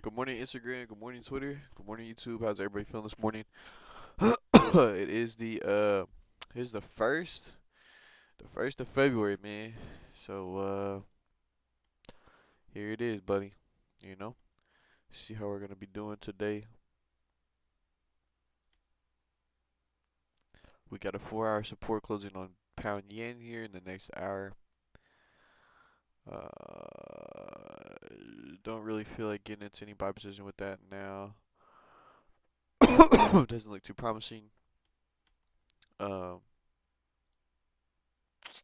Good morning, Instagram. Good morning, Twitter. Good morning, YouTube. How's everybody feeling this morning? It is here's the first of February, man. So here it is, buddy. You know, see how we're gonna be doing today. We got a 4-hour support closing on pound yen here in the next hour. Don't really feel like getting into any buy position with that now. Doesn't look too promising. Um,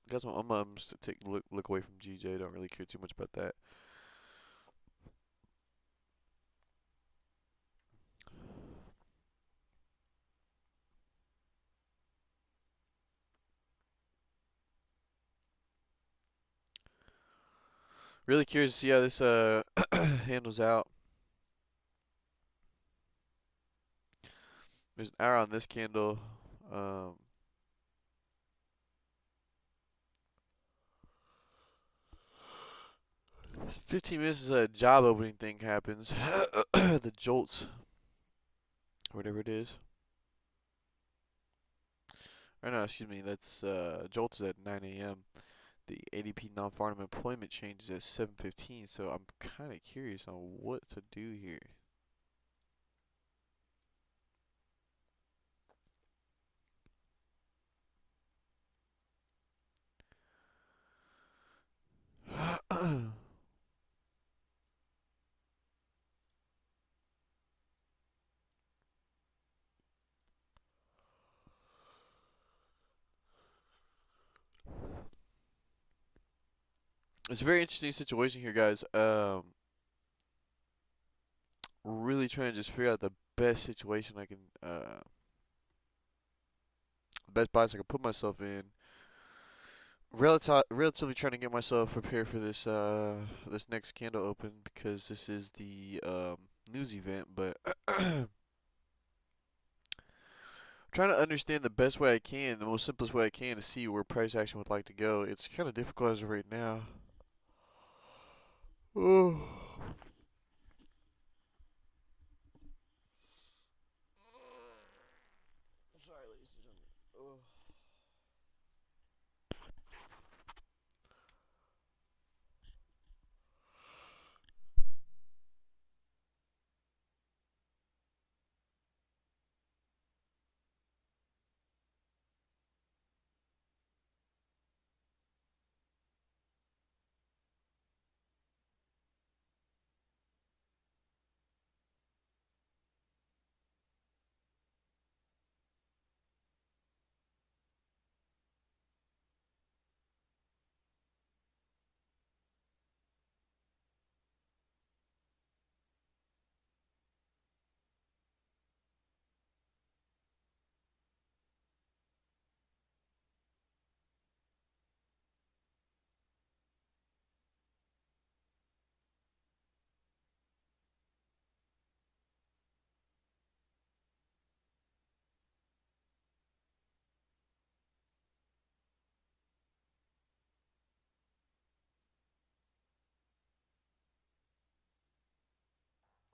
guess what? I'm just to take look away from GJ. Don't really care too much about that. Really curious to see how this handles out. There's an hour on this candle. Um, 15 minutes is a job opening thing happens. The jolts, whatever it is. Or no, excuse me. That's jolts is at 9 a.m. The ADP non-farm employment changes at 7:15. So I'm kind of curious on what to do here. It's a very interesting situation here, guys. Really trying to just figure out the best situation I can, the best buys I can put myself in. Relatively trying to get myself prepared for this next candle open because this is the news event, but trying to understand the best way I can, the most simplest way I can to see where price action would like to go. It's kind of difficult as of right now. Oh. Sorry, ladies and gentlemen.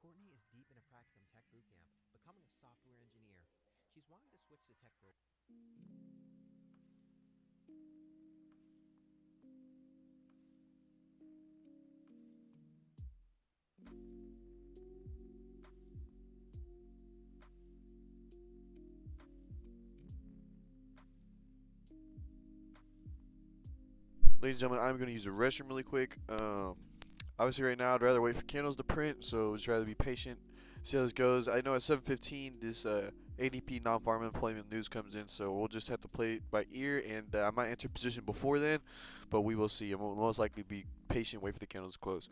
Courtney is deep in a practicum tech bootcamp, becoming a software engineer. She's wanting to switch to tech for Ladies and gentlemen, I'm going to use the restroom really quick. Obviously, right now, I'd rather wait for candles to print, so I'd rather be patient, see how this goes. I know at 7:15, this ADP non-farm employment news comes in, so we'll just have to play it by ear, and I might enter position before then, but we will see. I will most likely be patient, wait for the candles to close.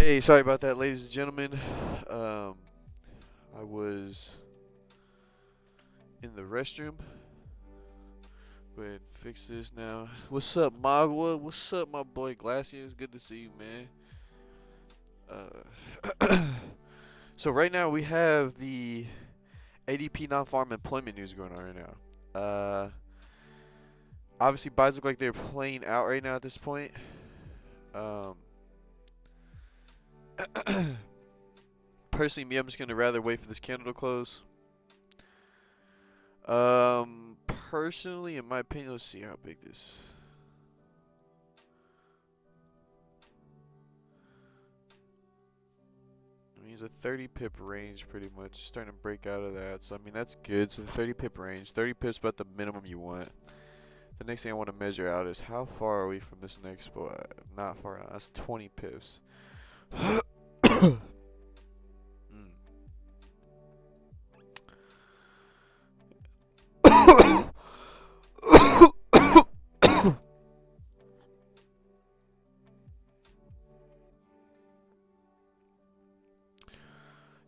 Hey, sorry about that, ladies and gentlemen. I was in the restroom. Go ahead and fix this now. What's up, Magua? What's up, my boy Glacier? It's good to see you, man. So right now we have the ADP non-farm employment news going on right now. Obviously buys look like they're playing out right now at this point. Personally, me, I'm just gonna rather wait for this candle to close. Personally, in my opinion, let's see how big this. I mean, it's a 30 pip range pretty much. It's starting to break out of that, so I mean that's good. So the 30 pip range, 30 pips about the minimum you want. The next thing I want to measure out is how far are we from this next spot? Not far out. That's 20 pips.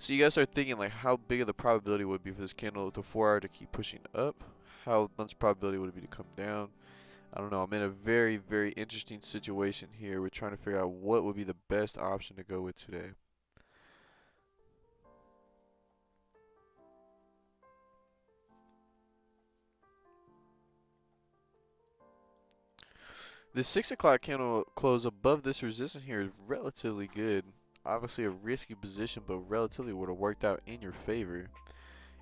So you guys are thinking like how big of the probability would be for this candle with the 4 hour to keep pushing up? How much probability would it be to come down? I don't know. I'm in a very, very interesting situation here. We're trying to figure out what would be the best option to go with today. The 6 o'clock candle close above this resistance here is relatively good. Obviously a risky position, but relatively would have worked out in your favor.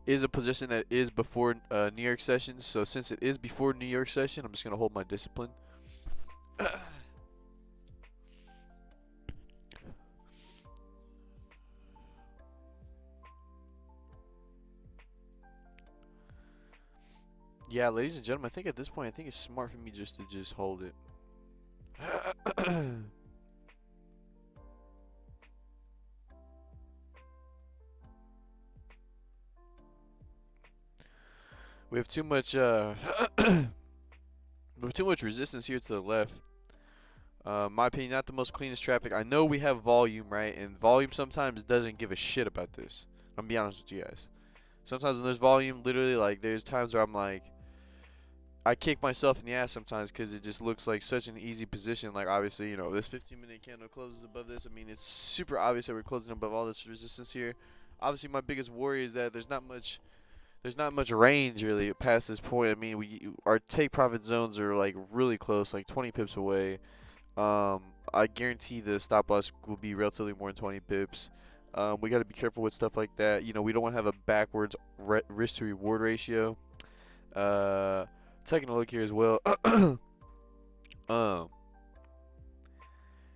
Is a position that is before New York session, so since it is before New York session, I'm just going to hold my discipline. Yeah, ladies and gentlemen, I think at this point, I think it's smart for me just to just hold it. We have too much we have too much resistance here to the left. My opinion, not the most cleanest traffic. I know we have volume, right? And volume sometimes doesn't give a shit about this. I'm gonna be honest with you guys. Sometimes when there's volume, literally, like, there's times where I'm like, I kick myself in the ass sometimes because it just looks like such an easy position. Like, obviously, you know, this 15-minute candle closes above this. I mean, it's super obvious that we're closing above all this resistance here. Obviously, my biggest worry is that there's not much range really past this point. I mean, our take profit zones are like really close, like 20 pips away. I guarantee the stop loss will be relatively more than 20 pips. We got to be careful with stuff like that. You know, we don't want to have a backwards risk to reward ratio. Taking a look here as well.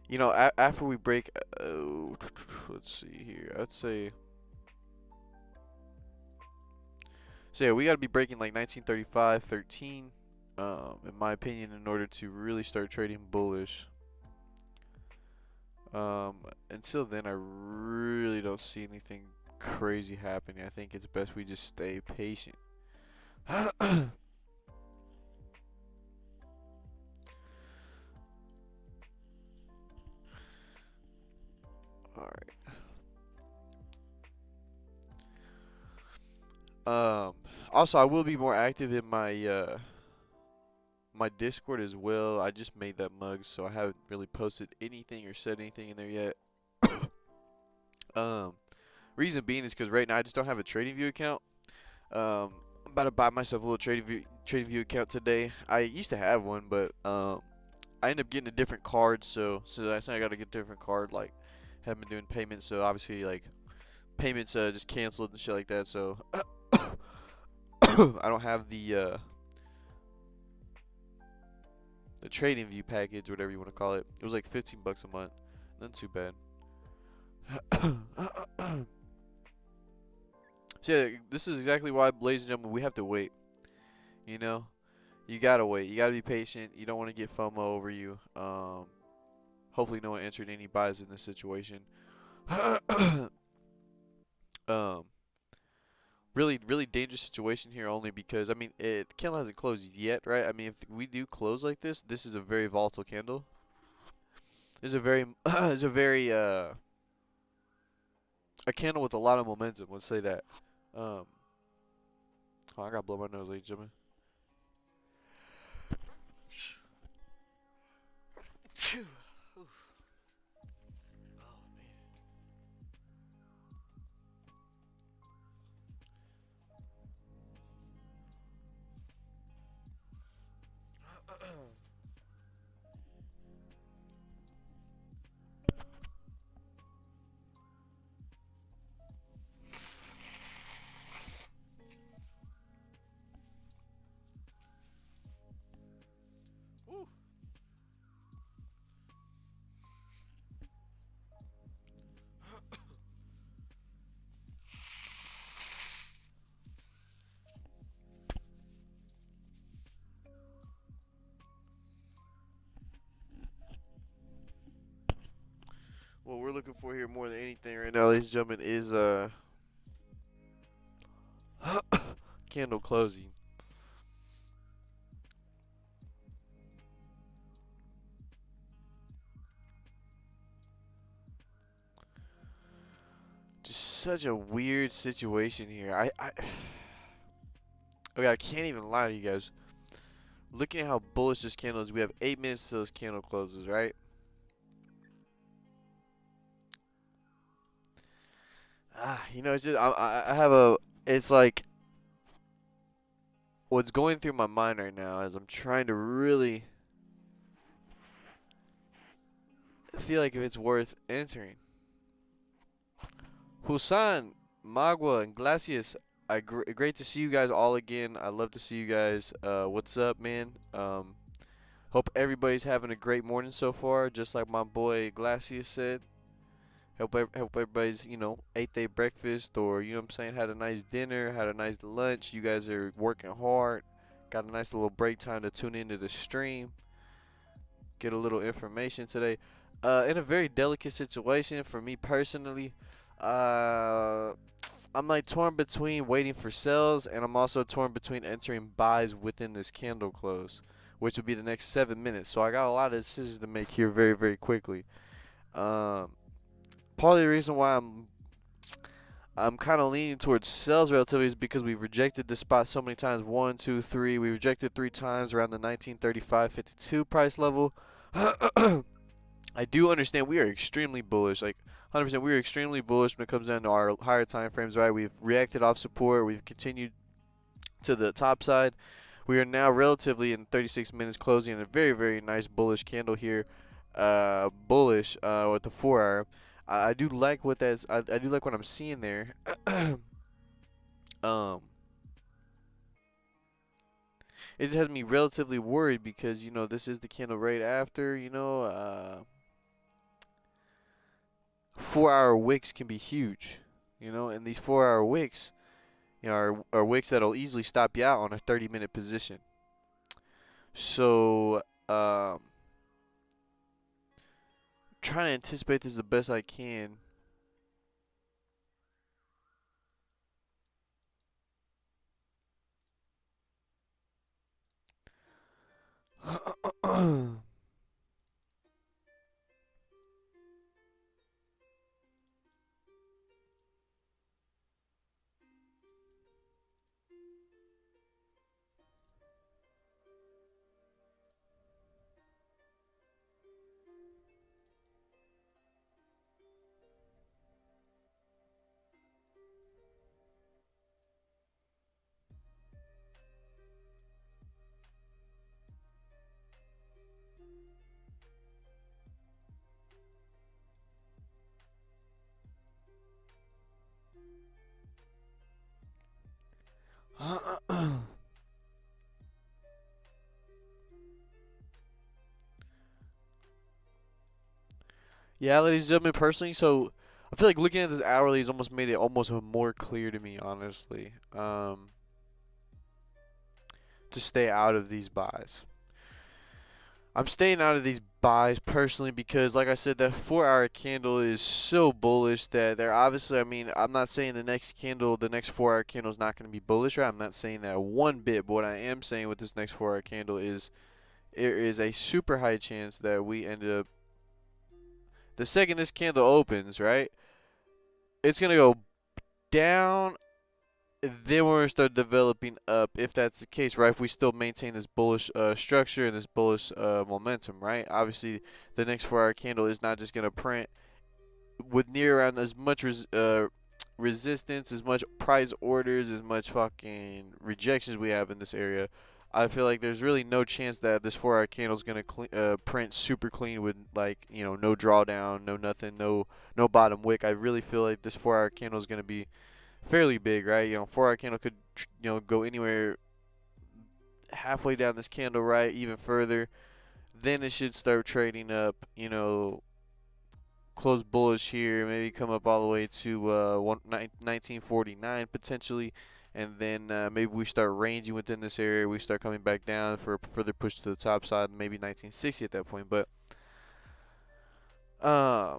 You know, after we break, let's see here. I'd say. So yeah, we got to be breaking like 1935, 13, in my opinion, in order to really start trading bullish. Until then, I really don't see anything crazy happening. I think it's best we just stay patient. Alright. Also, I will be more active in my my Discord as well. I just made that mug, so I haven't really posted anything or said anything in there yet. Reason being is because right now I just don't have a TradingView account. I'm about to buy myself a little TradingView account today. I used to have one, but I ended up getting a different card, so that's why I got to get a different card. Like, haven't been doing payments, so obviously like payments just canceled and shit like that. So I don't have the TradingView package, whatever you want to call it. It was like 15 bucks a month. Not too bad. So yeah, this is exactly why, ladies and gentlemen, we have to wait. You know, you gotta wait. You gotta be patient. You don't want to get FOMO over you. Hopefully, no one entered any buys in this situation. Really, really dangerous situation here. Only because I mean, the candle hasn't closed yet, right? I mean, if we do close like this is a very volatile candle. There's a very, there's a very a candle with a lot of momentum. Let's say that. Oh, I gotta blow my nose, ladies and gentlemen. What we're looking for here more than anything right now, ladies and gentlemen, is candle closing. Just such a weird situation here. Okay, I can't even lie to you guys. Looking at how bullish this candle is, we have 8 minutes till this candle closes, right? You know, it's just I have a. It's like what's going through my mind right now is I'm trying to really feel like if it's worth entering. Husan, Magua, and Glacius, great to see you guys all again. I love to see you guys. What's up, man? Hope everybody's having a great morning so far, just like my boy Glacius said. Hope everybody's, ate their breakfast or, you know what I'm saying, had a nice dinner, had a nice lunch. You guys are working hard. Got a nice little break time to tune into the stream. Get a little information today. In a very delicate situation for me personally, I'm like torn between waiting for sales, and I'm also torn between entering buys within this candle close, which would be the next 7 minutes. So I got a lot of decisions to make here very, very quickly. Part of the reason why I'm kind of leaning towards sales relatively is because we've rejected this spot so many times. 1, 2, 3. We rejected 3 times around the 1935.52 price level. I do understand we are extremely bullish, like 100%. We are extremely bullish when it comes down to our higher time frames. Right, we've reacted off support. We've continued to the top side. We are now relatively in 36 minutes closing in a very, very nice bullish candle here. Bullish with the 4-hour. I do like what that's. I do like what I'm seeing there. um, it just has me relatively worried because this is the candle right after. 4-hour wicks can be huge. And these 4-hour wicks, are wicks that'll easily stop you out on a 30-minute position. So, trying to anticipate this the best I can. Yeah, ladies and gentlemen, personally, so I feel like looking at this hourly has almost made it almost more clear to me, honestly, to stay out of these buys. I'm staying out of these buys personally because, like I said, that 4-hour candle is so bullish that they're obviously. I mean, I'm not saying the next 4-hour candle is not going to be bullish, right? I'm not saying that one bit. But what I am saying with this next 4-hour candle is there is a super high chance that we ended up the second this candle opens, right? it's gonna go down, then we're gonna start developing up. If that's the case, right? If we still maintain this bullish structure and this bullish momentum, right? Obviously, the next 4-hour candle is not just gonna print with near around as much resistance, as much price orders, as much fucking rejections we have in this area. I feel like there's really no chance that this 4-hour candle is gonna print super clean with, like, no drawdown, no nothing, no bottom wick. I really feel like this 4-hour candle is gonna be fairly big, right? 4-hour candle could go anywhere halfway down this candle, right? Even further. Then it should start trading up, close bullish here, maybe come up all the way to 1949 potentially, and then maybe we start ranging within this area. We start coming back down for a further push to the top side, maybe 1960 at that point. But uh,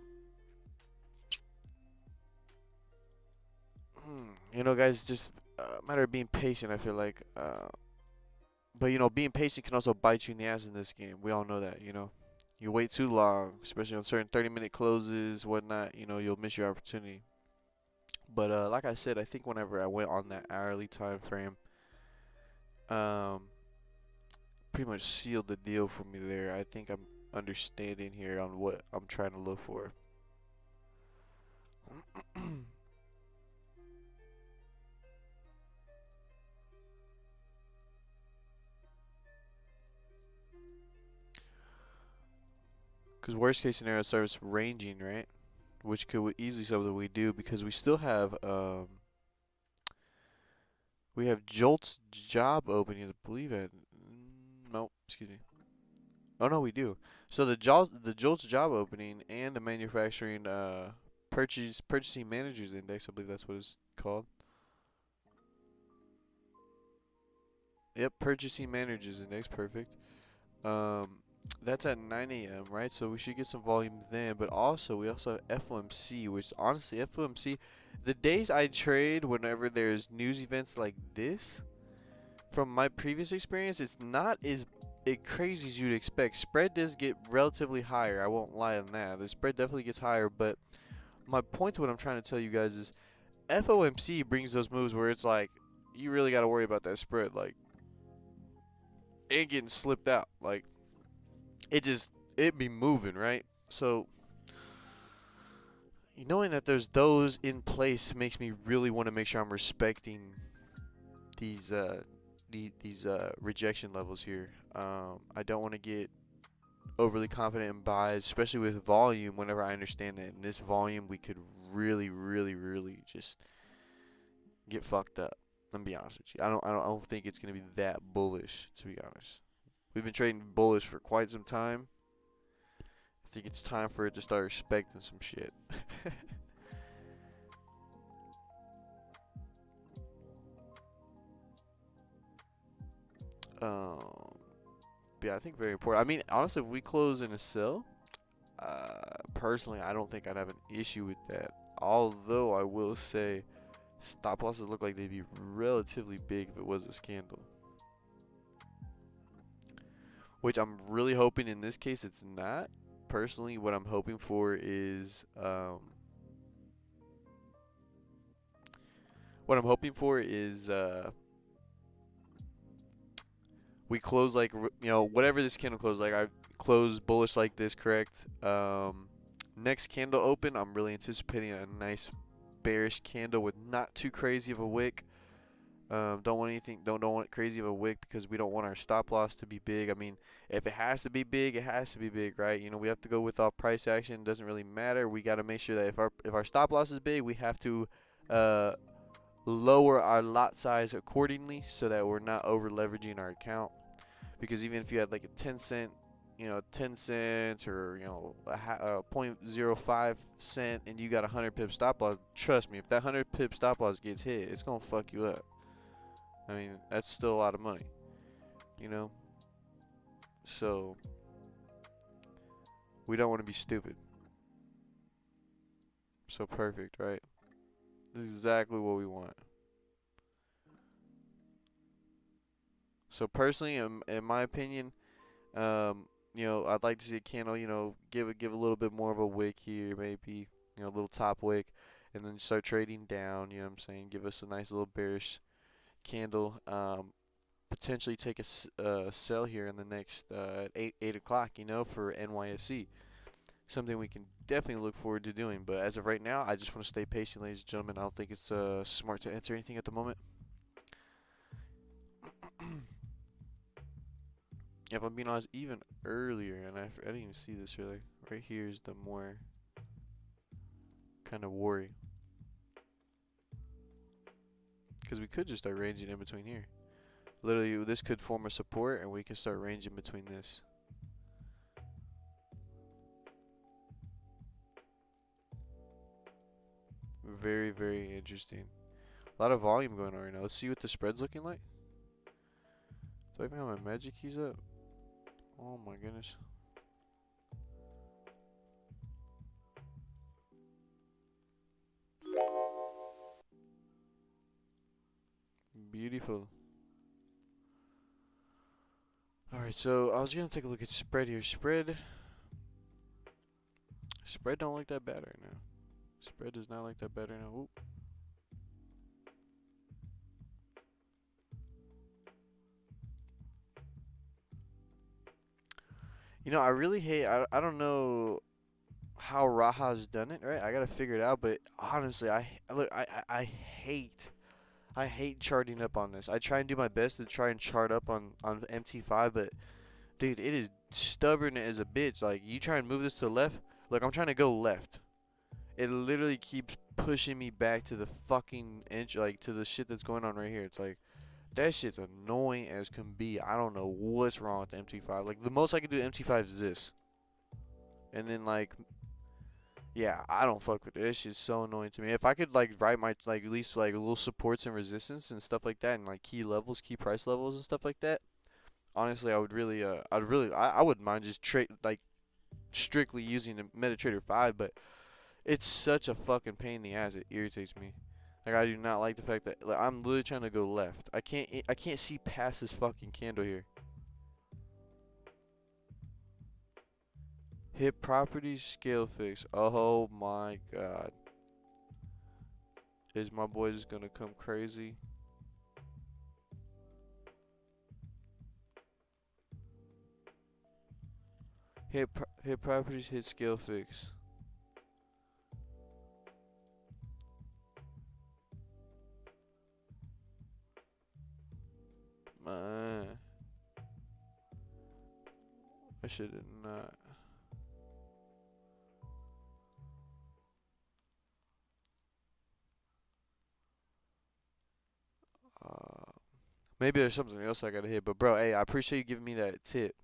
guys, just a matter of being patient. I feel like, but being patient can also bite you in the ass in this game. We all know that. You wait too long, especially on certain 30-minute closes, whatnot. You'll miss your opportunity. But like I said, I think whenever I went on that hourly time frame, um, pretty much sealed the deal for me there. I think I'm understanding here on what I'm trying to look for. Because worst case scenario starts ranging, right? Which could easily something we do because we still have Jolt's job opening, I believe at no, excuse me. Oh no, we do. So the Jolt's job opening and the manufacturing purchasing managers index, I believe that's what it's called. Yep, purchasing managers index, perfect. Um, that's at 9 a.m. right? So we should get some volume then. But also we also have FOMC, which honestly FOMC, the days I trade whenever there's news events like this, from my previous experience, it's not as crazy as you'd expect. Spread does get relatively higher. I won't lie on that. The spread definitely gets higher. But my point to what I'm trying to tell you guys is FOMC brings those moves where it's like you really got to worry about that spread. Like, ain't getting slipped out. Like, it be moving, right? So knowing that there's those in place makes me really want to make sure I'm respecting these rejection levels here. I don't want to get overly confident in buys, especially with volume. Whenever I understand that in this volume we could really, really, really just get fucked up. Let me be honest with you. I don't think it's gonna be that bullish, to be honest. We've been trading bullish for quite some time. I think it's time for it to start respecting some shit. um, yeah, I think very important. I mean, honestly, if we close in a sell, personally, I don't think I'd have an issue with that. Although I will say, stop losses look like they'd be relatively big if it was a scandal. Which I'm really hoping in this case it's not. Personally, what I'm hoping for is we close like whatever this candle close like. I close bullish like this, correct? Next candle open, I'm really anticipating a nice bearish candle with not too crazy of a wick. Don't want crazy of a wick because we don't want our stop loss to be big. I mean, if it has to be big, it has to be big, right? We have to go with all price action. It doesn't really matter. We got to make sure that if our stop loss is big, we have to lower our lot size accordingly so that we're not over leveraging our account. Because even if you had like a 10 cents or a 0.05 cent and you got a 100 pip stop loss, trust me, if that 100 pip stop loss gets hit, it's gonna fuck you up. I mean, that's still a lot of money, So we don't want to be stupid. So perfect, right? This is exactly what we want. So personally, in my opinion, I'd like to see a candle, give a little bit more of a wick here, maybe, a little top wick, and then start trading down. You know what I'm saying? Give us a nice little bearish candle. Potentially take a sell here in the next 8 o'clock. You know, for NYSE. Something we can definitely look forward to doing. But as of right now, I just want to stay patient, ladies and gentlemen. I don't think it's smart to enter anything at the moment. If I'm being honest, even earlier, and I didn't even see this really. Right here is the more kind of worry. Because we could just start ranging in between here. Literally, this could form a support, and we can start ranging between this. Very, very interesting. A lot of volume going on right now. Let's see what the spread's looking like. Do I even have my magic keys up? Oh my goodness. Beautiful. Alright, so I was gonna take a look at spread here. Spread don't look that bad right now. Spread does not like that bad right now. Oop. You know, I really hate. I don't know how Raha's done it. Right, I gotta figure it out. But honestly, I hate charting up on this. I try and do my best to try and chart up on MT5, but dude, it is stubborn as a bitch. Like, you try and move this to the left. Look, I'm trying to go left. It literally keeps pushing me back to the fucking inch, like to the shit that's going on right here. It's like, that shit's annoying as can be. I don't know what's wrong with the MT5. Like, the most I could do to MT5 is this. And then, like, yeah, I don't fuck with it. This shit's so annoying to me. If I could, like, write my, like, at least, like, little supports and resistance and stuff like that, and, like, key levels, key price levels and stuff like that, honestly, I would really, I wouldn't mind just like, strictly using the MetaTrader 5, but it's such a fucking pain in the ass. It irritates me. Like, I do not like the fact that, like, I'm literally trying to go left. I can't see past this fucking candle here. Hit properties, scale fix. Oh my god. Is my boy just gonna come crazy? Hit properties, hit scale fix. Man, I should have not. Maybe there's something else I gotta hit, but bro, hey, I appreciate you giving me that tip.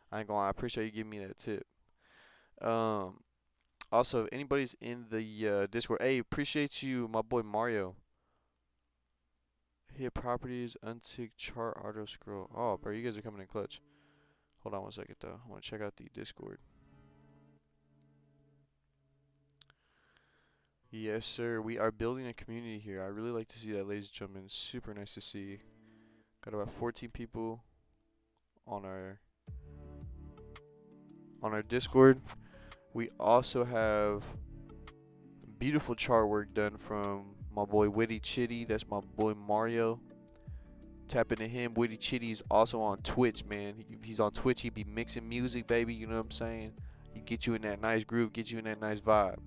I ain't gonna lie, I appreciate you giving me that tip. Um, Also, if anybody's in the Discord, hey, appreciate you, my boy Mario. Hit properties, untick chart, auto scroll. Oh, bro, you guys are coming in clutch. Hold on one second though. I want to check out the Discord. Yes, sir. We are building a community here. I really like to see that, ladies and gentlemen. Super nice to see. Got about 14 people on our Discord. We also have beautiful chart work done from my boy Witty Chitty. That's my boy Mario. Tap into him. Witty Chitty is also on Twitch, man. He's on Twitch. He be mixing music, baby. You know what I'm saying? He get you in that nice groove, get you in that nice vibe.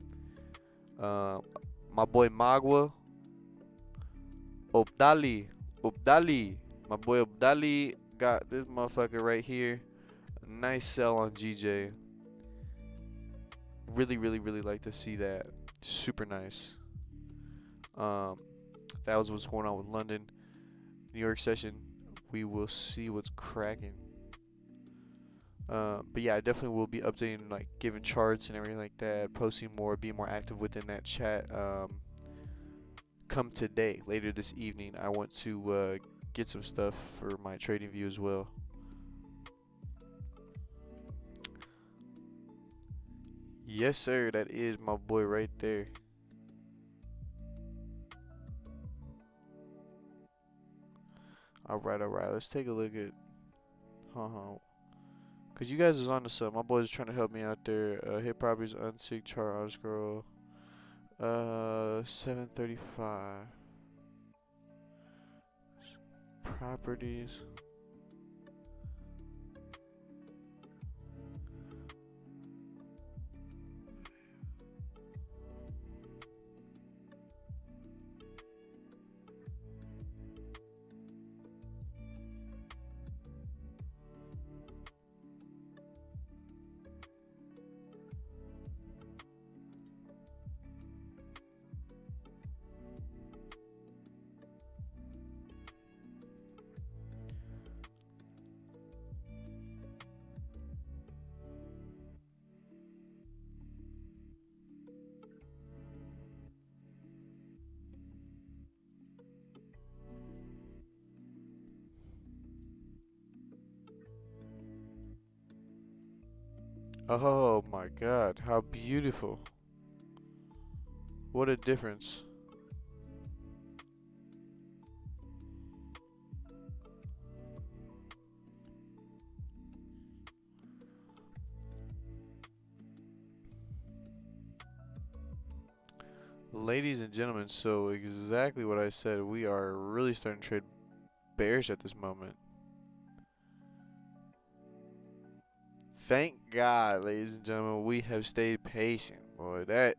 My boy Magua. Obdali. My boy Obdali got this motherfucker right here. A nice sell on GJ. Really, really, really like to see that. Super nice. That was what's going on with London. New York session. We will see what's cracking. But yeah, I definitely will be updating, like giving charts and everything like that, posting more, being more active within that chat. Come today, later this evening, I want to get some stuff for my trading view as well. Yes, sir, that is my boy right there. Alright, let's take a look at cause you guys was on to something. My boys trying to help me out there. Hit properties, untick chart, auto scroll. 735. Properties. Oh my god, how beautiful. What a difference. Ladies and gentlemen, so exactly what I said, we are really starting to trade bearish at this moment. Thank God, ladies and gentlemen, we have stayed patient, boy. That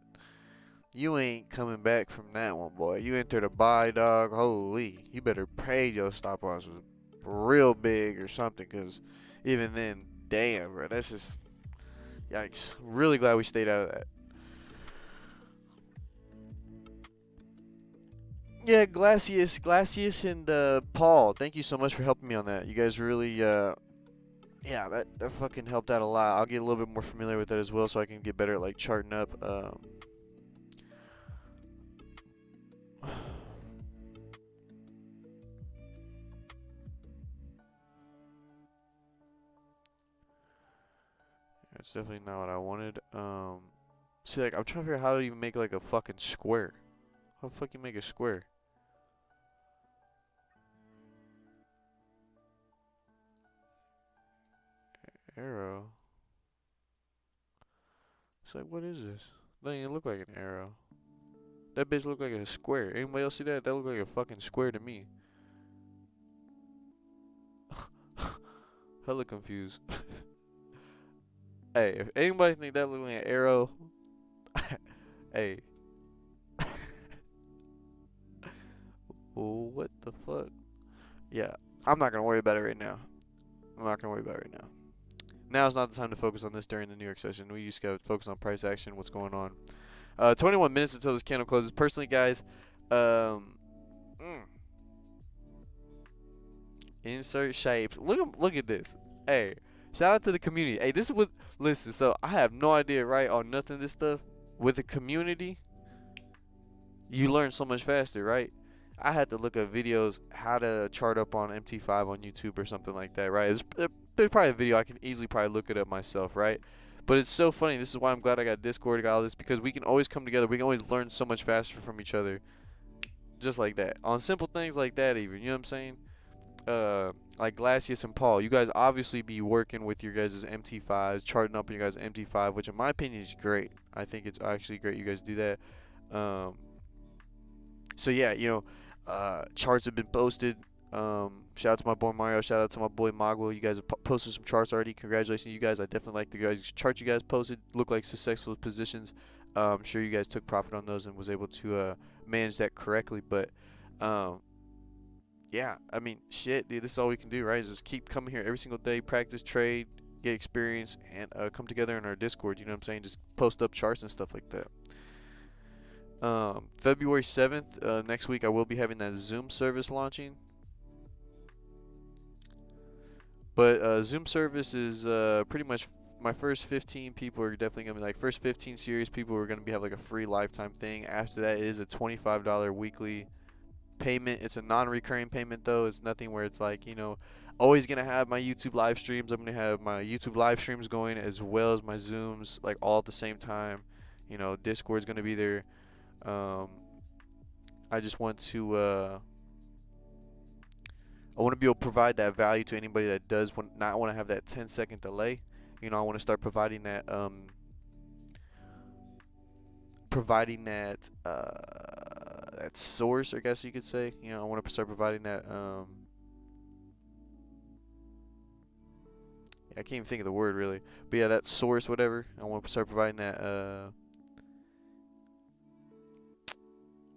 you ain't coming back from that one, boy. You entered a buy, dog. Holy, you better pray your stop loss was real big or something, cause even then, damn, bro, that's just yikes. Really glad we stayed out of that. Yeah, Glacius, and Paul, thank you so much for helping me on that. You guys really, yeah, that fucking helped out a lot. I'll get a little bit more familiar with that as well, so I can get better at like charting up. That's definitely not what I wanted. See, like I'm trying to figure out how to even make like a fucking square. How the fuck you make a square? Arrow. It's like, what is this? Doesn't even look like an arrow. That bitch look like a square. Anybody else see that? That look like a fucking square to me. Hella confused. Hey, if anybody think that look like an arrow, hey. What the fuck? Yeah, I'm not gonna worry about it right now. I'm not gonna worry about it right now. Now is not the time to focus on this during the New York session. We just gotta focus on price action, what's going on. 21 minutes until this candle closes. Personally, guys, insert shapes. Look at this. Hey, shout out to the community. Hey, this is what. Listen, so I have no idea, right, on nothing of this stuff. With the community, you learn so much faster, right? I had to look at videos how to chart up on MT5 on YouTube or something like that, right? There's probably a video I can easily probably look it up myself, right? But it's so funny. This is why I'm glad I got Discord, got all this, because we can always come together. We can always learn so much faster from each other, just like that. On simple things like that, even. You know what I'm saying? Like Glacius and Paul, you guys obviously be working with your guys' MT5s, charting up your guys' MT5, which in my opinion is great. I think it's actually great you guys do that. So yeah, charts have been posted. Shout out to my boy Mario. Shout out to my boy Magwo. You guys have posted some charts already. Congratulations, you guys. I definitely like the guys charts you guys posted. Look like successful positions. I'm sure you guys took profit on those and was able to manage that correctly. But yeah, I mean, shit, dude. This is all we can do, right? Is just keep coming here every single day, practice, trade, get experience, and come together in our Discord. You know what I'm saying? Just post up charts and stuff like that. February 7th, next week, I will be having that Zoom service launching. But Zoom service is pretty much my first 15 people are definitely going to be like, first 15 serious people are going to have like a free lifetime thing. After that, it is a $25 weekly payment. It's a non-recurring payment though. It's nothing where it's like, always going to have my YouTube live streams. I'm going to have my YouTube live streams going as well as my Zooms, like all at the same time. Discord's going to be there. I just want to I want to be able to provide that value to anybody that does not want to have that 10-second delay. I want to start providing that providing that that source, I guess you could say. You know, I want to start providing that. I can't even think of the word really, but yeah, that source, whatever. I want to start providing that.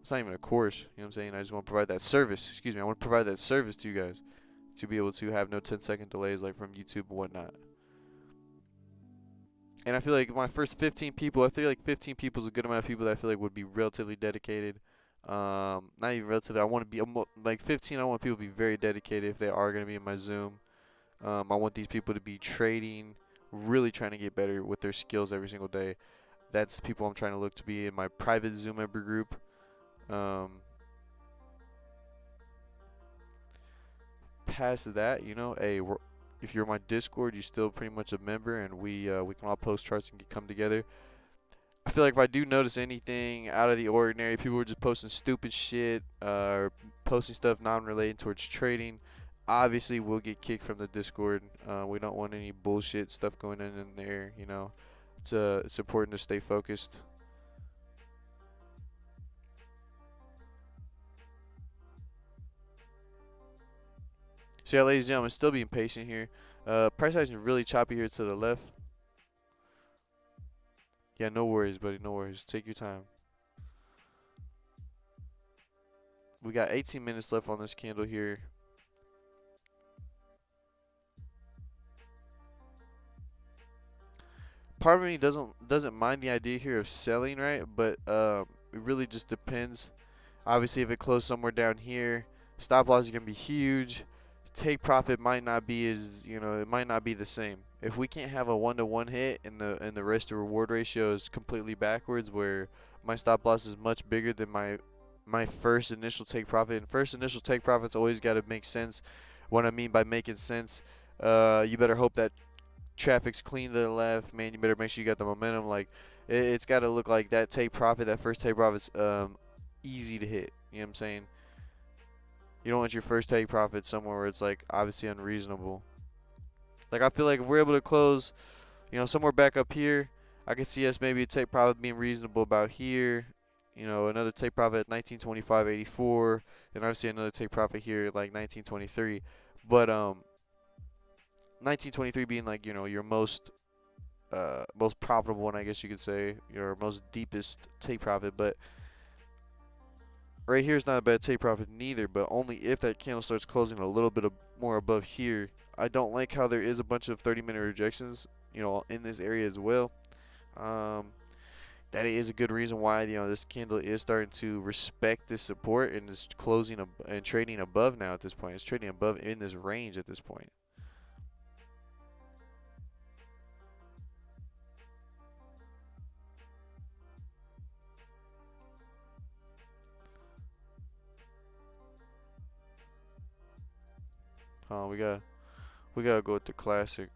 It's not even a course. You know what I'm saying? I just want to provide that service. Excuse me. I want to provide that service to you guys to be able to have no 10-second delays like from YouTube and whatnot. And I feel like my first 15 people, I feel like 15 people is a good amount of people that I feel like would be relatively dedicated. Not even relatively. I want to be like 15. I want people to be very dedicated if they are going to be in my Zoom. I want these people to be trading, really trying to get better with their skills every single day. That's the people I'm trying to look to be in my private Zoom member group. Past that, you know, hey, if you're my Discord, you're still pretty much a member, and we can all post charts and come together. I feel like if I do notice anything out of the ordinary, people are just posting stupid shit, or posting stuff non-related towards trading, obviously we'll get kicked from the Discord. We don't want any bullshit stuff going in there, you know. It's important to stay focused. So yeah, ladies and gentlemen, still being patient here. Price action really choppy here to the left. Yeah, no worries, buddy. No worries. Take your time. We got 18 minutes left on this candle here. Part of me doesn't mind the idea here of selling, right? But it really just depends. Obviously, if it closed somewhere down here, stop loss is gonna be huge. Take profit might not be as, you know, it might not be the same. If we can't have a 1-to-1 hit and the risk to reward ratio is completely backwards, where my stop loss is much bigger than my first initial take profit, and first initial take profit's always got to make sense. What I mean by making sense, you better hope that traffic's clean to the left, man. You better make sure you got the momentum. Like it's got to look like that take profit, that first take profit's easy to hit. You know what I'm saying? You don't want your first take profit somewhere where it's like obviously unreasonable. Like I feel like if we're able to close, you know, somewhere back up here, I could see us maybe take profit being reasonable about here. You know, another take profit at 1925.84, and obviously another take profit here at like 1923. But 1923 being like, you know, your most profitable one, I guess you could say, your most deepest take profit. But right here is not a bad take profit neither, but only if that candle starts closing a little bit more above here. I don't like how there is a bunch of 30-minute rejections, you know, in this area as well. That is a good reason why, you know, this candle is starting to respect this support and is closing and trading above now at this point. It's trading above in this range at this point. We gotta go with the classic.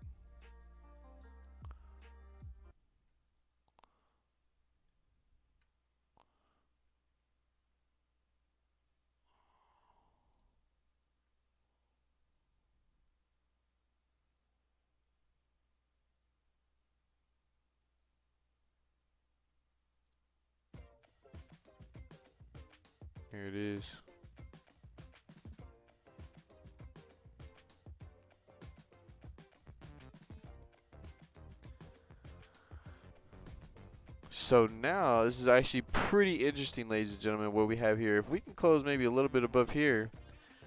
Here it is. So now this is actually pretty interesting, ladies and gentlemen, what we have here. If we can close maybe a little bit above here,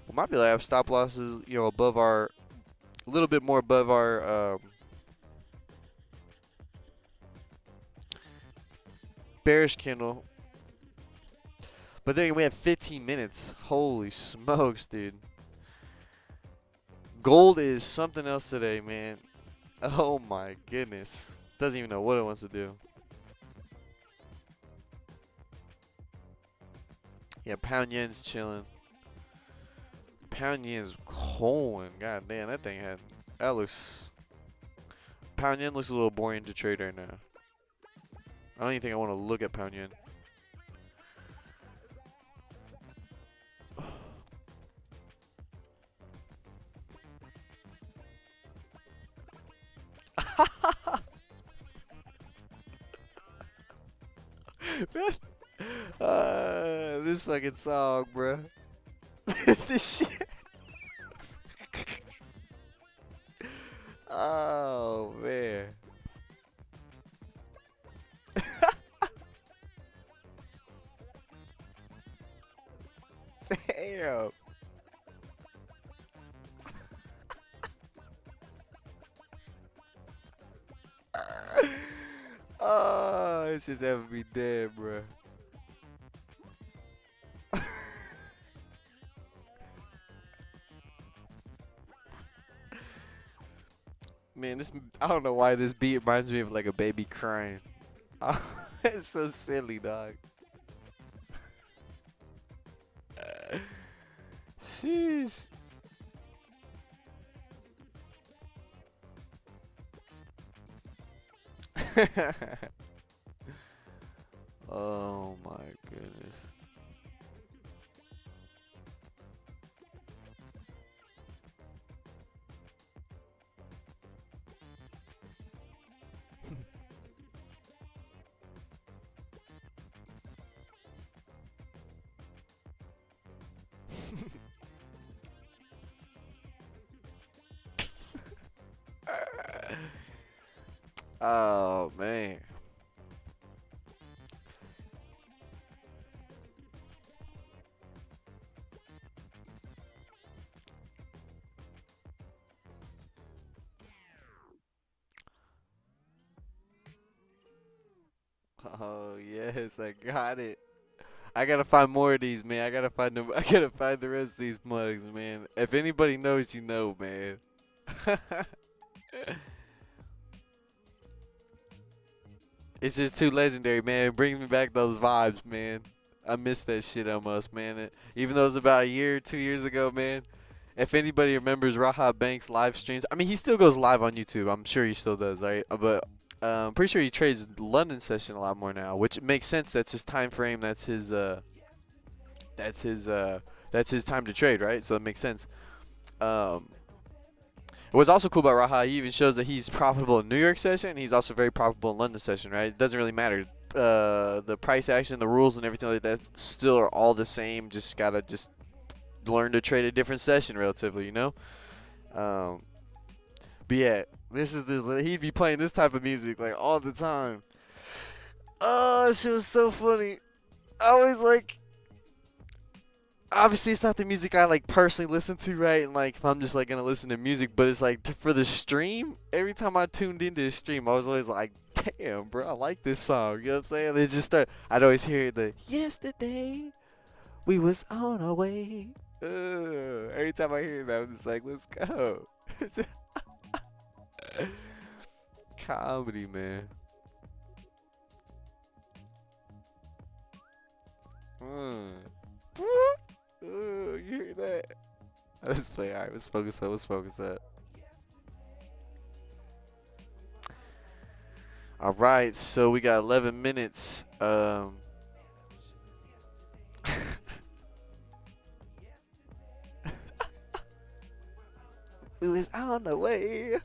we might be able to have stop losses, you know, above our, a little bit more above our bearish candle. But then we have 15 minutes. Holy smokes, dude. Gold is something else today, man. Oh my goodness. Doesn't even know what it wants to do. Yeah, pound yen's chilling. Pound yen's holding. God damn, that looks. Pound yen looks a little boring to trade right now. I don't even think I want to look at pound yen. This fucking song, bruh. This shit. Oh man. Damn. Oh, this shit's having me dead, bruh. Man, I don't know why this beat reminds me of like a baby crying. It's so silly, dog. Sheesh. Oh my goodness. Oh man. Oh yes, I got it. I gotta find more of these, man. I gotta find them. I gotta find the rest of these mugs, man. If anybody knows, you know, man. It's just too legendary, man. It brings me back those vibes, man. I miss that shit almost, man. Even though it was about a year, 2 years ago, man. If anybody remembers Raha Banks live streams, I mean, he still goes live on YouTube. I'm sure he still does, right? But I'm pretty sure he trades London session a lot more now, which makes sense. That's his time frame. That's his that's his time to trade, right? So it makes sense. What's also cool about Raha, he even shows that he's profitable in New York session, and he's also very profitable in London session, right? It doesn't really matter. The price action, the rules, and everything like that still are all the same. Just gotta learn to trade a different session, relatively, you know. But yeah, he'd be playing this type of music like all the time. Oh, shit was so funny. I always like. Obviously, it's not the music I like personally listen to, right? And like, if I'm just like gonna listen to music, but it's like for the stream. Every time I tuned into the stream, I was always like, "Damn, bro, I like this song." You know what I'm saying? It just start. I'd always hear the "Yesterday we was on our way." Every time I hear that, I'm just like, "Let's go." Comedy, man. You hear that? Let's play. Alright, let's focus up. Let's focus up. Alright, so we got 11 minutes. We was on the way.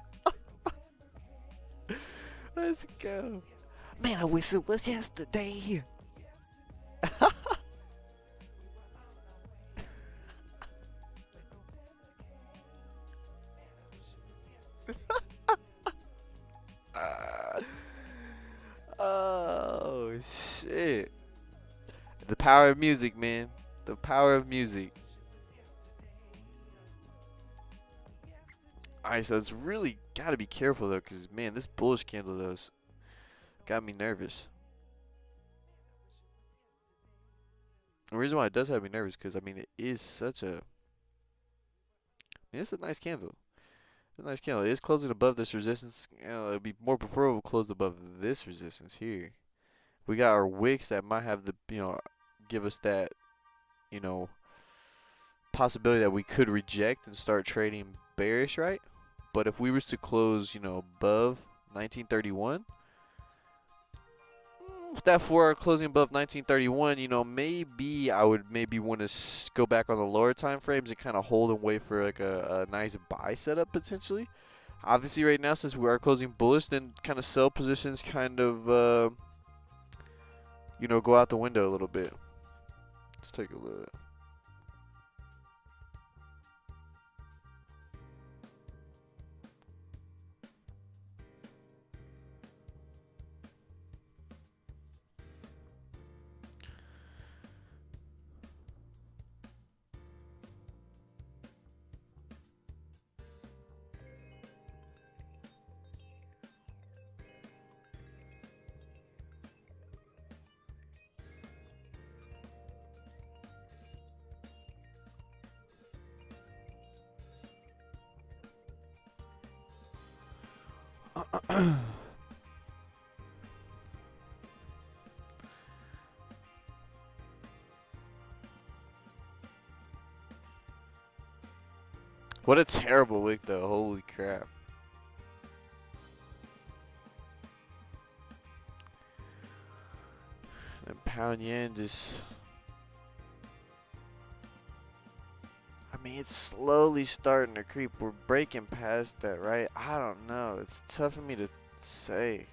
Let's go. Man, I wish it was yesterday. Oh shit. The power of music, man. The power of music. Alright, so it's really gotta be careful though, cause man, this bullish candle those got me nervous. The reason why it does have me nervous, cause I mean it is such a. I mean, it's a nice candle. It's a nice candle. It is closing above this resistance. You know, it'd be more preferable closed above this resistance here. We got our wicks that might have the give us that possibility that we could reject and start trading bearish, right? But if we was to close, above 1931, with that 4-hour closing above 1931, maybe I would want to go back on the lower time frames and kind of hold and wait for like a nice buy setup potentially. Obviously, right now, since we are closing bullish, then kind of sell positions kind of, you know, go out the window a little bit. Let's take a look. What a terrible week, though. Holy crap. And pound yen just... I mean, it's slowly starting to creep. We're breaking past that, right? I don't know. It's tough for me to say.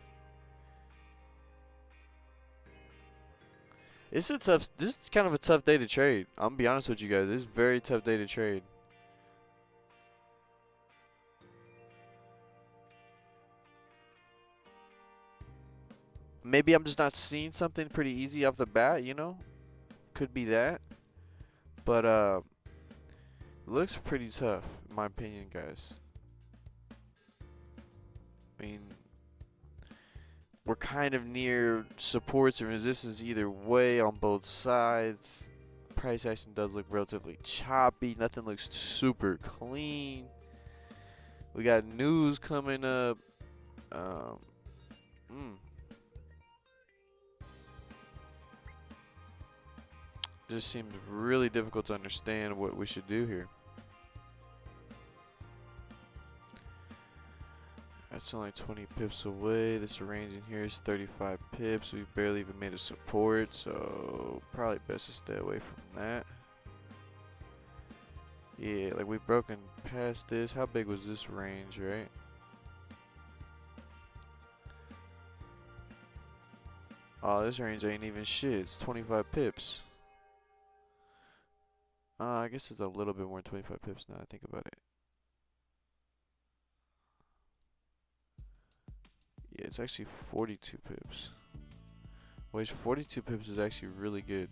This is kind of a tough day to trade. I'm gonna be honest with you guys. This is a very tough day to trade. Maybe I'm just not seeing something pretty easy off the bat, you know? Could be that. But it looks pretty tough, in my opinion, guys. I mean, we're kind of near supports and resistance either way on both sides. Price action does look relatively choppy. Nothing looks super clean. We got news coming up. Just seems really difficult to understand what we should do here. That's only 20 pips away. This range in here is 35 pips. We barely even made a support, so probably best to stay away from that. Yeah, like we've broken past this. How big was this range, right? Oh, this range ain't even shit. It's 25 pips. I guess it's a little bit more than 25 pips now I think about it. Yeah, it's actually 42 pips. Wait, 42 pips is actually really good.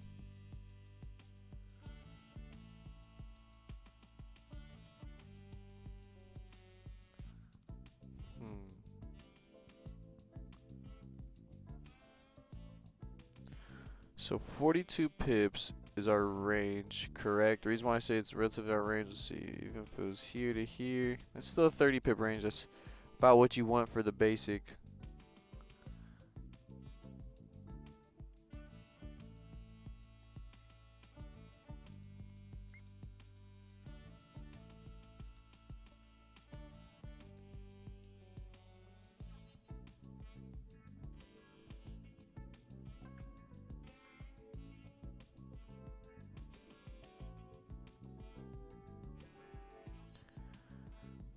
So 42 pips is our range, correct? The reason why I say it's relatively our range, let's see, even if it was here to here, that's still a 30 pip range. That's about what you want for the basic.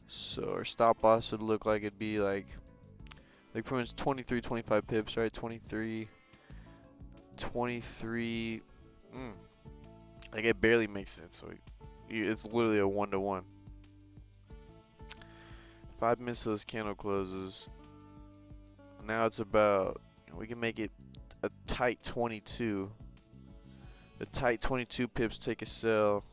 So our stop loss would look like it'd be like pretty much 23, 25 pips, right? 23, 23. Like it barely makes sense. So it's literally a 1-to-1. 5 minutes till this candle closes. Now it's about, we can make it a tight 22. The tight 22 pips take a sell.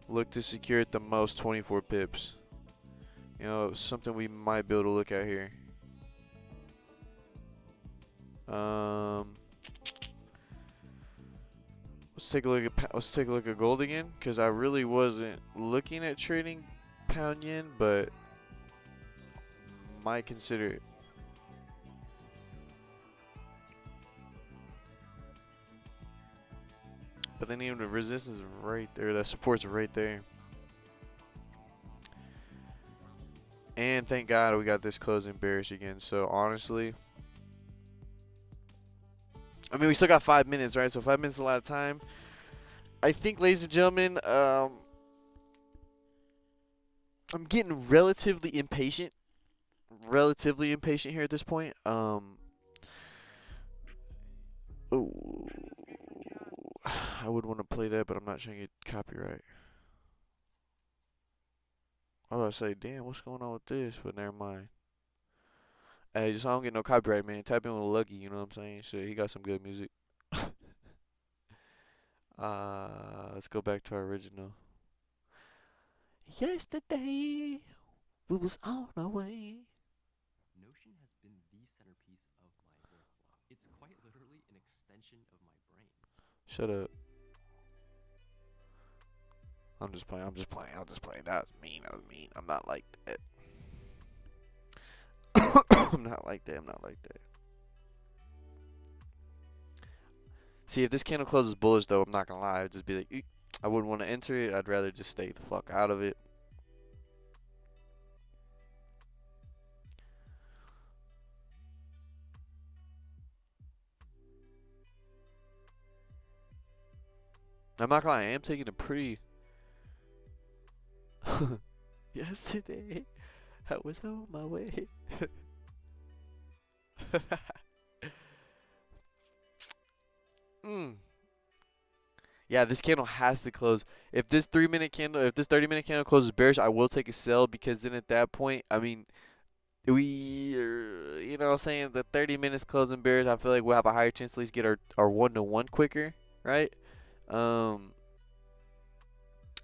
Look to secure at the most 24 pips. You know, something we might be able to look at here. Let's take a look at gold again, because I really wasn't looking at trading pound yen, but might consider it. But then even the resistance is right there. That support's right there. And thank God we got this closing bearish again. So honestly, I mean, we still got 5 minutes, right? So 5 minutes is a lot of time. I think, ladies and gentlemen, I'm getting relatively impatient. Relatively impatient here at this point. Oh, I would want to play that, but I'm not trying to get copyright. I was about to say, damn, what's going on with this? But never mind. Hey, just I don't get no copyright, man. Type in with Lucky, you know what I'm saying? Shit, he got some good music. Let's go back to our original. Yesterday, we was on our way. Notion has been the centerpiece of my workflow. It's quite literally an extension of my brain. Shut up. I'm just playing. I'm just playing. I'm just playing. That was mean. That was mean. I'm not like that. I'm not like that. I'm not like that. See, if this candle closes bullish, though, I'm not gonna lie. I'd just be like, eek. I wouldn't want to enter it. I'd rather just stay the fuck out of it. I'm not gonna lie. I am taking a pretty. Yesterday, I was on my way. Yeah, this candle has to close. If this 3-minute candle, if this 30-minute candle closes bearish, I will take a sell because then at that point, I mean, you know what I'm saying, the 30 minutes closing bearish, I feel like we'll have a higher chance to at least get our 1-to-1 quicker, right?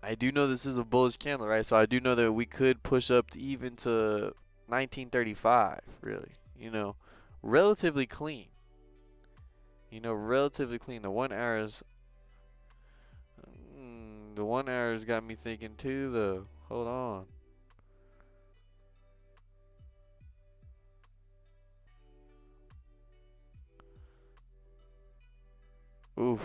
I do know this is a bullish candle, right? So I do know that we could push up to even to 1935, really. You know, relatively clean. You know, relatively clean. The 1 hour is... the 1 hour has got me thinking too, though. Hold on. Oof.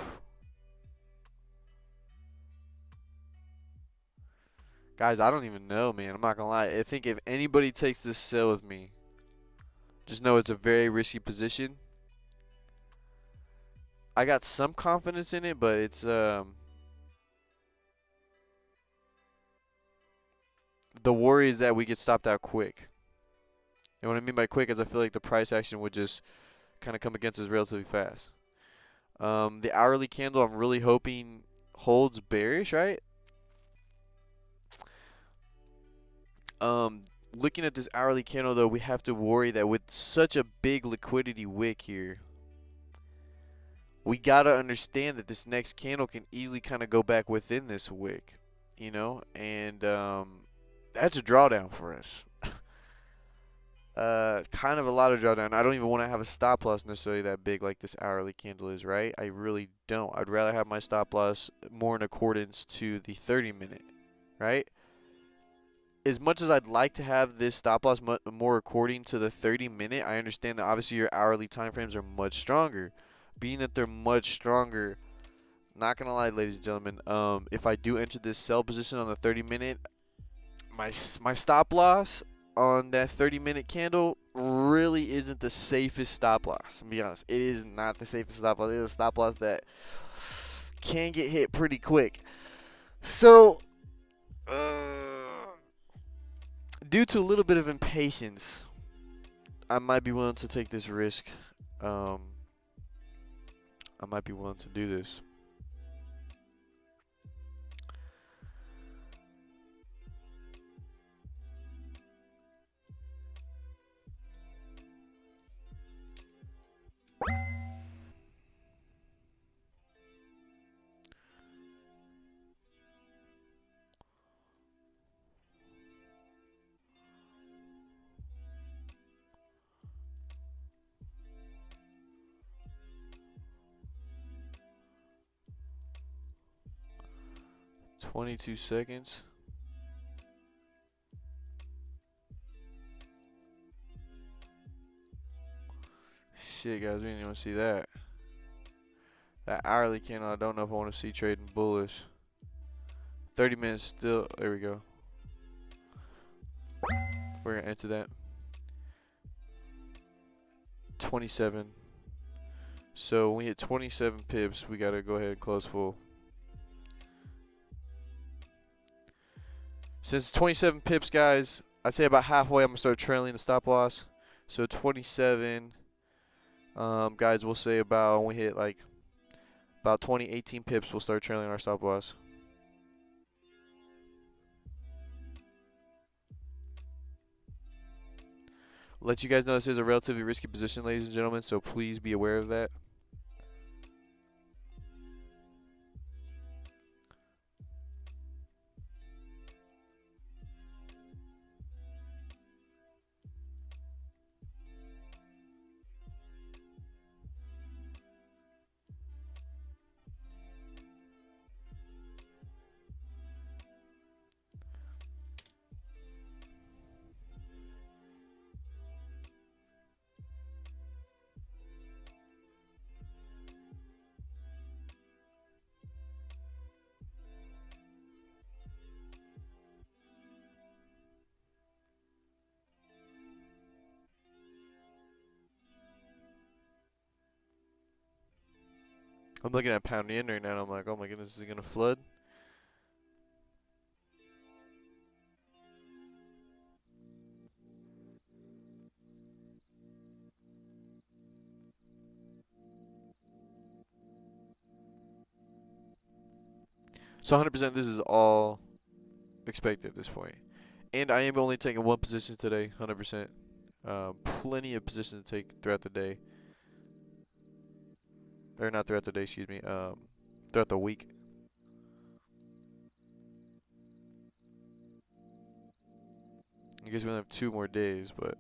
Guys, I don't even know, man. I'm not gonna lie. I think if anybody takes this sell with me, just know it's a very risky position. I got some confidence in it, but it's the worry is that we get stopped out quick. And what I mean by quick is I feel like the price action would just kind of come against us relatively fast. The hourly candle, I'm really hoping holds bearish, right? Looking at this hourly candle, though, we have to worry that with such a big liquidity wick here, we gotta understand that this next candle can easily kind of go back within this wick, you know, and that's a drawdown for us. Kind of a lot of drawdown. I don't even want to have a stop loss necessarily that big like this hourly candle is, right? I really don't. I'd rather have my stop loss more in accordance to the 30-minute, right? As much as I'd like to have this stop loss more according to the 30-minute, I understand that obviously your hourly time frames are much stronger. Being that they're much stronger, not gonna lie, ladies and gentlemen, if I do enter this sell position on the 30-minute, my stop loss on that 30-minute candle really isn't the safest stop loss. To be honest, it is not the safest stop loss. It is a stop loss that can get hit pretty quick. So, due to a little bit of impatience, I might be willing to take this risk. I might be willing to do this. $22 seconds. Shit, guys, we didn't even see that. That hourly candle, I don't know if I want to see trading bullish. 30 minutes still. There we go. We're going to enter that. 27. So when we hit 27 pips, we got to go ahead and close full. Since it's 27 pips, guys, I'd say about halfway I'm going to start trailing the stop loss. So 27 Guys, we'll say about when we hit like about 20, 18 pips, we'll start trailing our stop loss. Let you guys know this is a relatively risky position, ladies and gentlemen, so please be aware of that. I'm looking at pound yen right now, and I'm like, oh my goodness, is it gonna flood? So 100% this is all expected at this point. And I am only taking one position today, 100%. Plenty of positions to take throughout the day. Or not throughout the day, excuse me. Throughout the week. I guess we only have 2 more days, but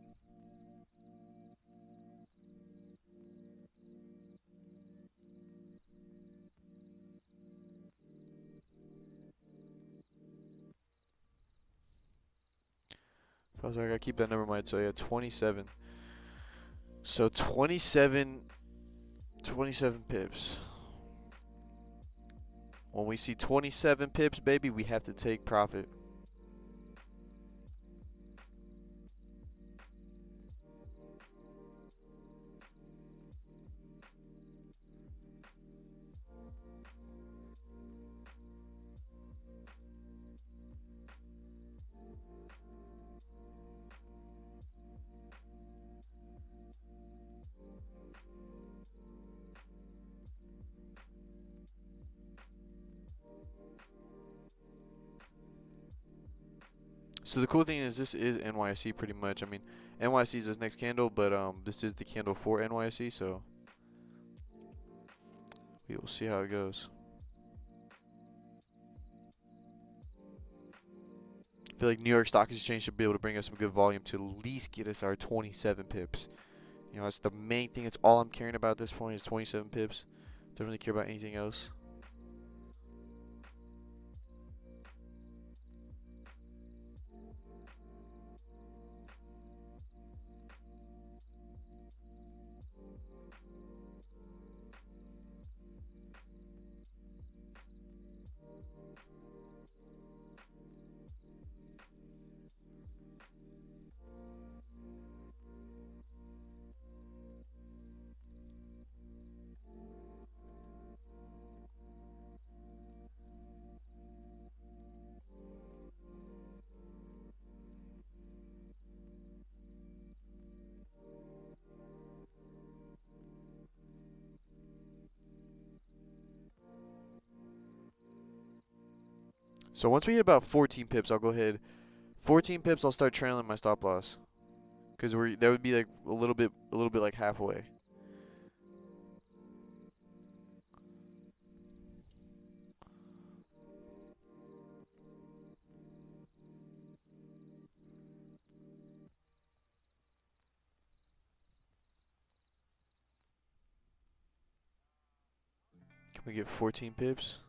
if I was like, I gotta keep that number in mind. So yeah, 27. So 27 pips. When we see 27 pips, baby, we have to take profit. So the cool thing is this is NYSE pretty much. I mean, NYSE is this next candle, but this is the candle for NYSE, so we will see how it goes. I feel like New York Stock Exchange should be able to bring us some good volume to at least get us our 27 pips. You know, that's the main thing. It's all I'm caring about at this point is 27 pips. Don't really care about anything else. So once we hit about 14 pips, I'll go ahead. 14 pips, I'll start trailing my stop loss, because that would be like a little bit like halfway. Can we get 14 pips?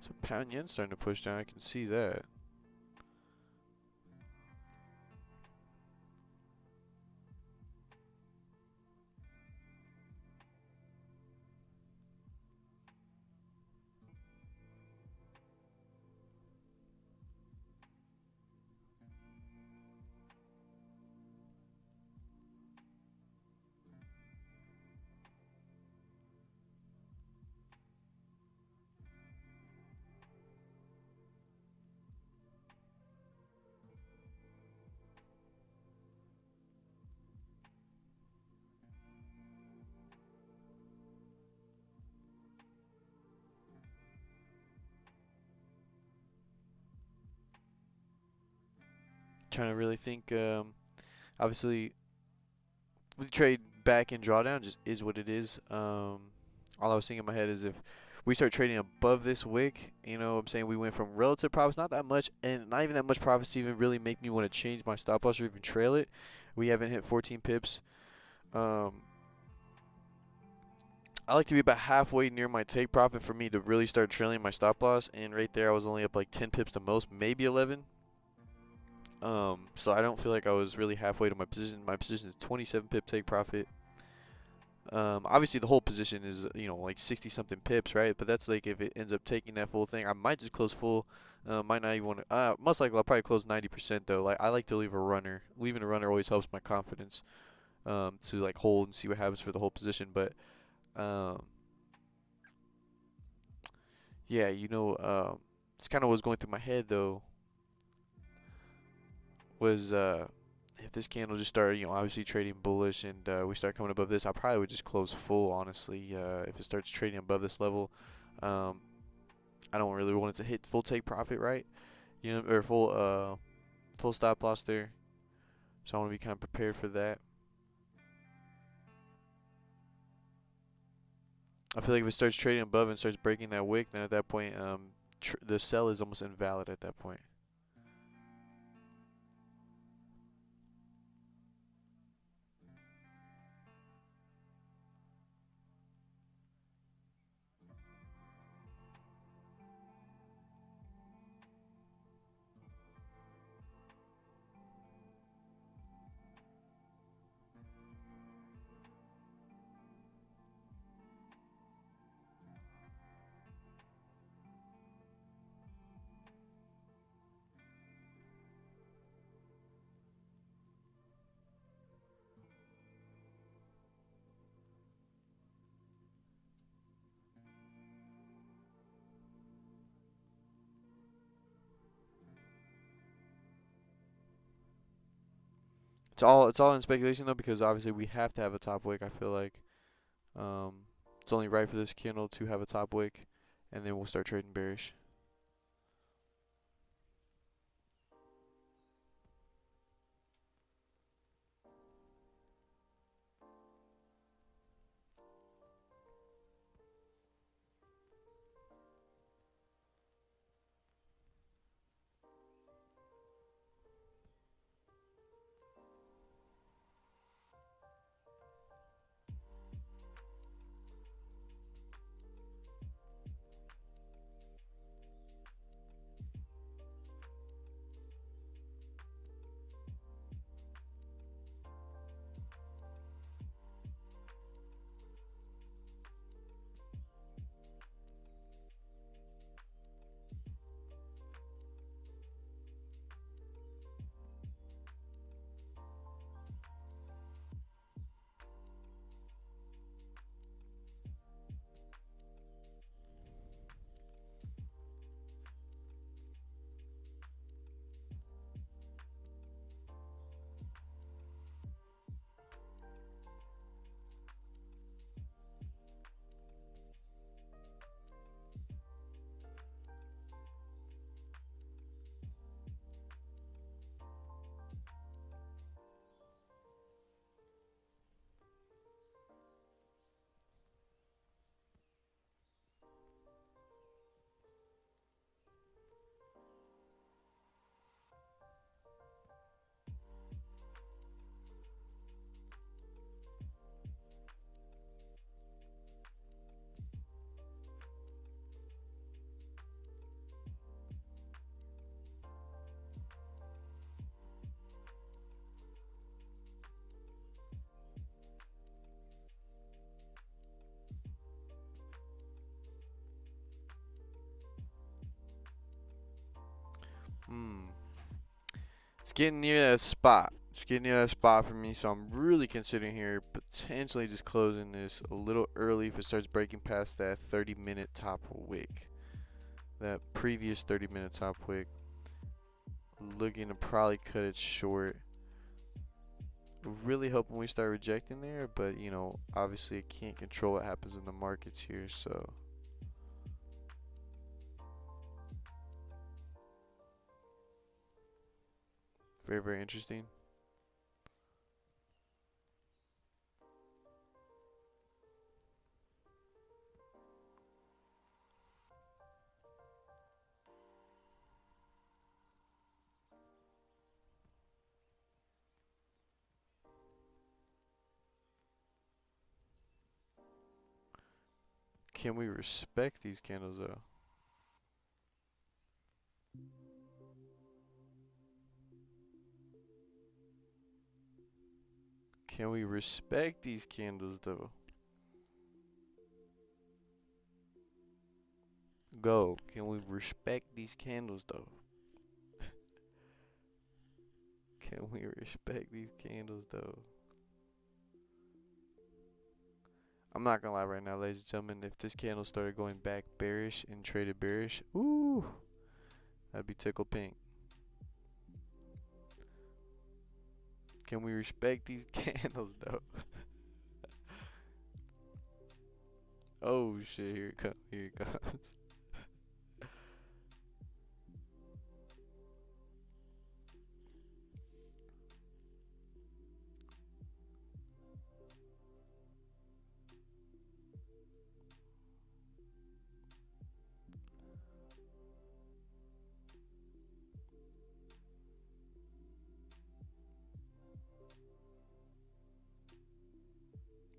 So pound yen's starting to push down. I can see that. Trying to really think. Obviously, we trade back and drawdown just is what it is. All I was thinking in my head is if we start trading above this wick, you know what I'm saying, we went from relative profits, not that much, and not even that much profits to even really make me want to change my stop loss or even trail it. We haven't hit 14 pips. I like to be about halfway near my take profit for me to really start trailing my stop loss, and right there I was only up like 10 pips the most, maybe 11. So I don't feel like I was really halfway to my position. My position is 27 pip take profit. Obviously the whole position is, you know, like 60 something pips, right? But that's like if it ends up taking that full thing, I might just close full. Might not even want to. Most likely I'll probably close 90% though. Like I like to leave a runner. Leaving a runner always helps my confidence. To like hold and see what happens for the whole position. But yeah, you know, it's kind of what was going through my head though. Was if this candle just started, you know, obviously trading bullish and we start coming above this, I probably would just close full, honestly. If it starts trading above this level, I don't really want it to hit full take profit, right? You know, or full stop loss there. So I want to be kind of prepared for that. I feel like if it starts trading above and starts breaking that wick, then at that point, the sell is almost invalid at that point. It's all in speculation though, because obviously we have to have a top wick. I feel like it's only right for this candle to have a top wick, and then we'll start trading bearish. Hmm. It's getting near that spot. It's getting near that spot for me, so I'm really considering here potentially just closing this a little early if it starts breaking past that 30-minute top wick. That previous 30-minute top wick. Looking to probably cut it short. Really hoping we start rejecting there, but you know, obviously I can't control what happens in the markets here, so Very, very interesting. Can we respect these candles though? Can we respect these candles though? Go. Can we respect these candles though? Can we respect these candles though? I'm not gonna lie right now, ladies and gentlemen. If this candle started going back bearish and traded bearish, ooh, that'd be tickle pink. Can we respect these candles though? Oh shit, here it comes. Here it comes.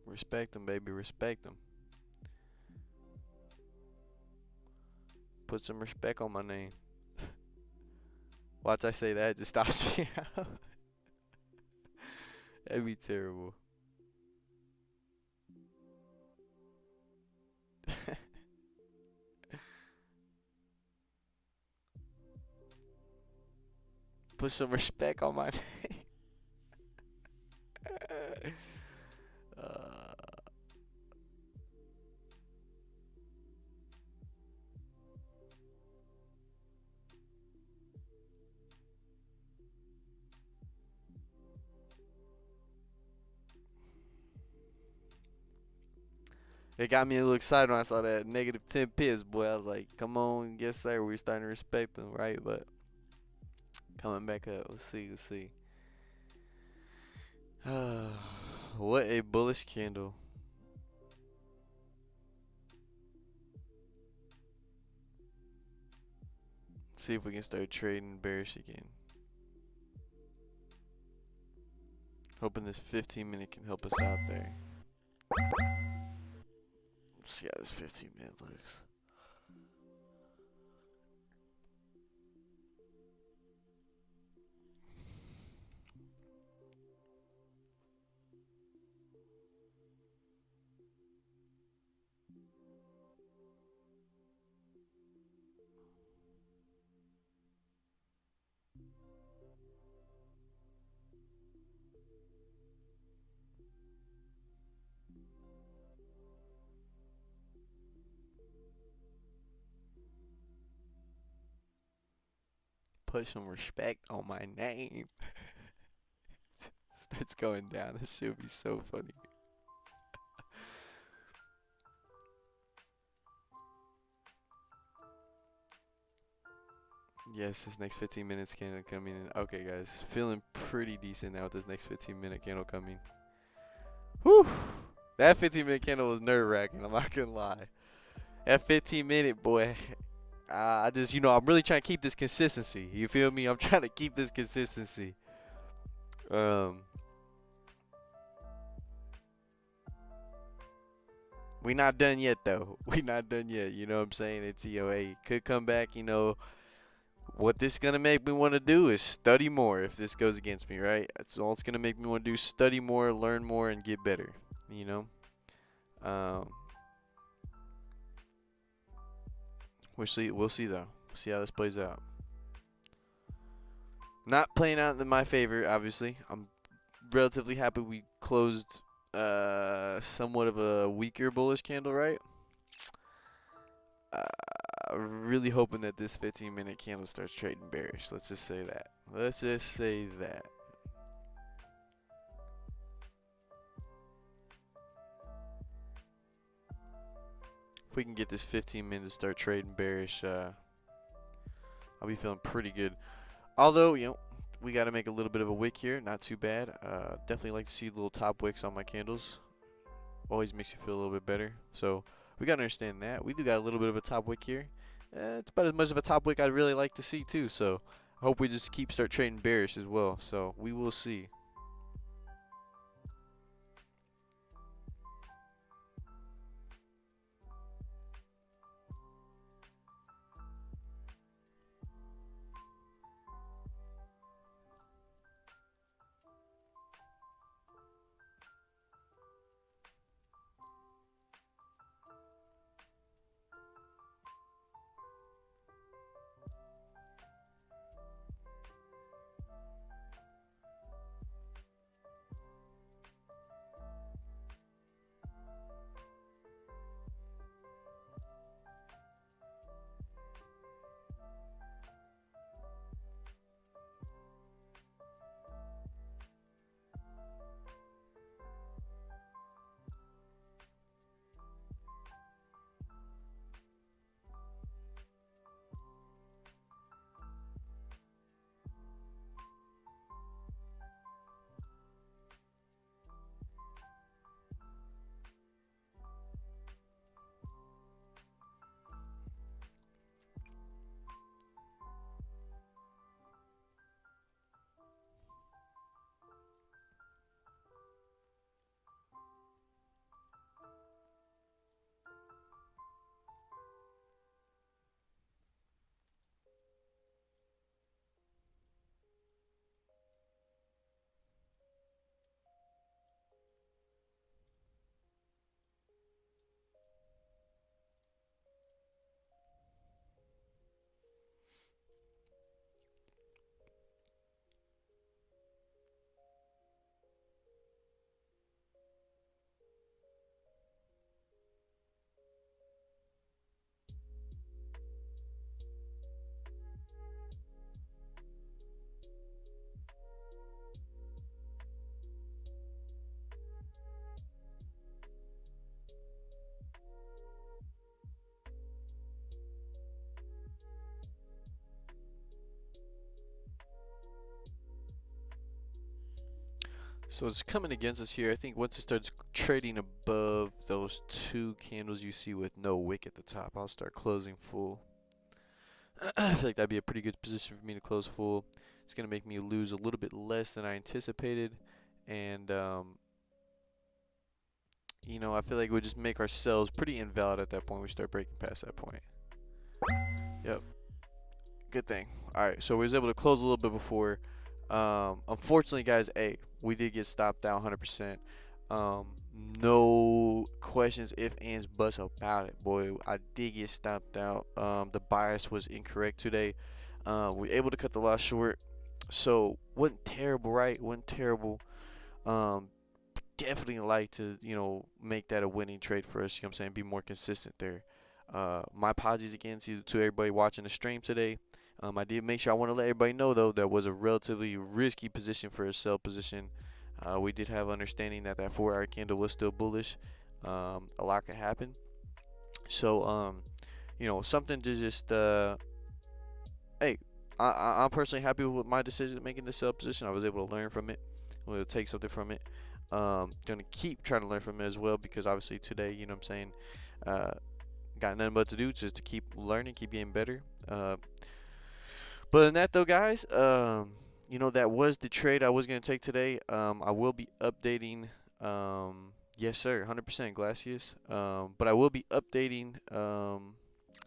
Respect them, baby. Respect them. Put some respect on my name. Watch I say that, it just stops me out. That'd be terrible. Put some respect on my name. uh, It got me a little excited when I saw that negative 10 pips, boy. I was like, come on, yes sir, we're starting to respect them, right? But coming back up, let's see, let's see. What a bullish candle. See if we can start trading bearish again. Hoping this 15-minute can help us out there. Let's see how this 15-minute looks. Put some respect on my name. Starts going down. This should be so funny. Yes, this next 15 minutes candle coming in. Okay, guys, feeling pretty decent now with this next 15-minute candle coming. Whew. That 15-minute candle was nerve-wracking. I'm not gonna lie. That 15-minute, boy. I just, I'm really trying to keep this consistency. You feel me? I'm trying to keep this consistency. We not done yet though. We not done yet. You know what I'm saying? It's hey, could come back. What this gonna make me want to do is study more. If this goes against me, right? That's all it's gonna make me want to do. Study more, learn more, and get better. We'll see. We'll see though. See how this plays out. Not playing out in my favor, obviously. I'm relatively happy we closed somewhat of a weaker bullish candle, right? Really hoping that this 15-minute candle starts trading bearish. Let's just say that. Let's just say that. If we can get this 15-minute to start trading bearish, I'll be feeling pretty good. Although, we got to make a little bit of a wick here. Not too bad. Definitely like to see little top wicks on my candles. Always makes you feel a little bit better. So we got to understand that. We do got a little bit of a top wick here. It's about as much of a top wick I'd really like to see too. So I hope we just start trading bearish as well. So we will see. So it's coming against us here. I think once it starts trading above those two candles you see with no wick at the top, I'll start closing full. I feel like that'd be a pretty good position for me to close full. It's going to make me lose a little bit less than I anticipated. And, you know, I feel like we'll just make ourselves pretty invalid at that point. We start breaking past that point. Yep. Good thing. Alright, so we was able to close a little bit before. Unfortunately, guys, we did get stopped out 100%. No questions, ifs, ands, buts about it, boy. I did get stopped out. The bias was incorrect today. We were able to cut the loss short. So, wasn't terrible, right? Wasn't terrible. Definitely like to, you know, make that a winning trade for us. You know what I'm saying? Be more consistent there. My apologies again to everybody watching the stream today. I did make sure I want to let everybody know, though, that was a relatively risky position for a sell position. We did have understanding that 4-hour candle was still bullish. A lot could happen. So, you know, something to just, hey, I'm personally happy with my decision making this sell position. I was able to learn from it. I'm going to take something from it. Going to keep trying to learn from it as well, because obviously today, you know what I'm saying, got nothing but to do just to keep learning, keep getting better. But than that, though, guys, you know, that was the trade I was going to take today. I will be updating, yes, sir, 100% Glacius. But I will be updating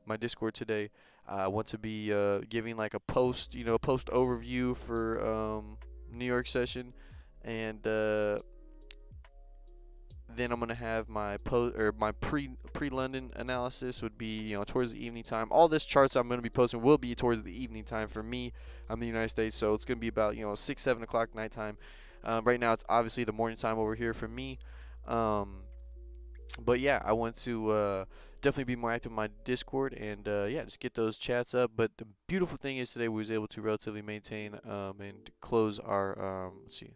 my Discord today. I want to be giving like a post, you know, a post overview for New York session, and then I'm gonna have my pre-London analysis would be, you know, towards the evening time. All this charts I'm gonna be posting will be towards the evening time for me. I'm in the United States, so it's gonna be about, you know, 6-7 o'clock nighttime. Right now it's obviously the morning time over here for me. But yeah, I want to definitely be more active in my Discord, and yeah, just get those chats up. But the beautiful thing is today we was able to relatively maintain and close our let's see.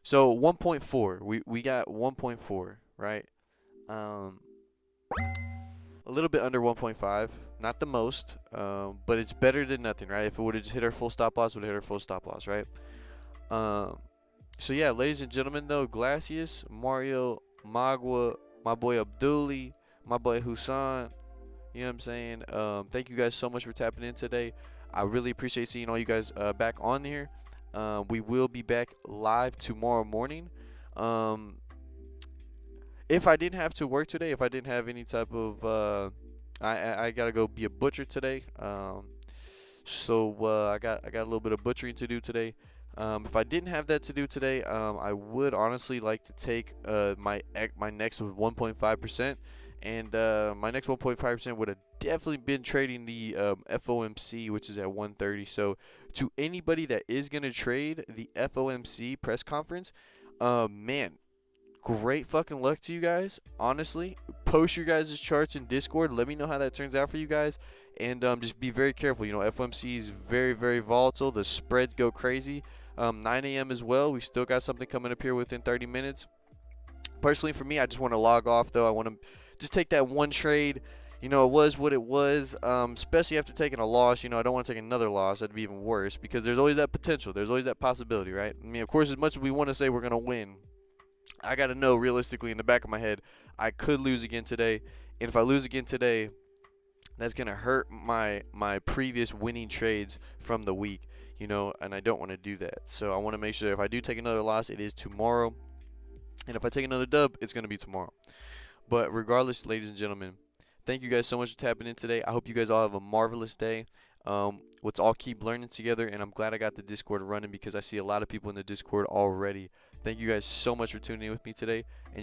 So 1.4, we got 1.4, right? A little bit under 1.5, not the most, but it's better than nothing, right? If it would have just hit our full stop loss, would have hit our full stop loss, right? So yeah, ladies and gentlemen, though, Glacius, Mario, Magua, my boy Abduli, my boy Husan, you know what I'm saying? Thank you guys so much for tapping in today. I really appreciate seeing all you guys back on here. We will be back live tomorrow morning. If I didn't have to work today, if I didn't have any type of I gotta go be a butcher today. So I got a little bit of butchering to do today. If I didn't have that to do today, I would honestly like to take my next 1.5%, and my next 1.5% would have definitely been trading the FOMC, which is at 130. So to anybody that is gonna trade the FOMC press conference, man, great fucking luck to you guys. Honestly, post your guys' charts in Discord. Let me know how that turns out for you guys, and just be very careful. You know, FOMC is very, very volatile. The spreads go crazy. 9 a.m. as well. We still got something coming up here within 30 minutes. Personally, for me, I just want to log off, though. I want to just take that one trade. You know, it was what it was, especially after taking a loss. You know, I don't want to take another loss. That'd be even worse, because there's always that potential. There's always that possibility, right? I mean, of course, as much as we want to say we're going to win, I got to know realistically in the back of my head, I could lose again today. And if I lose again today, that's going to hurt my previous winning trades from the week, you know, and I don't want to do that. So I want to make sure if I do take another loss, it is tomorrow. And if I take another dub, it's going to be tomorrow. But regardless, ladies and gentlemen, thank you guys so much for tapping in today. I hope you guys all have a marvelous day. Let's all keep learning together, and I'm glad I got the Discord running because I see a lot of people in the Discord already. Thank you guys so much for tuning in with me today. And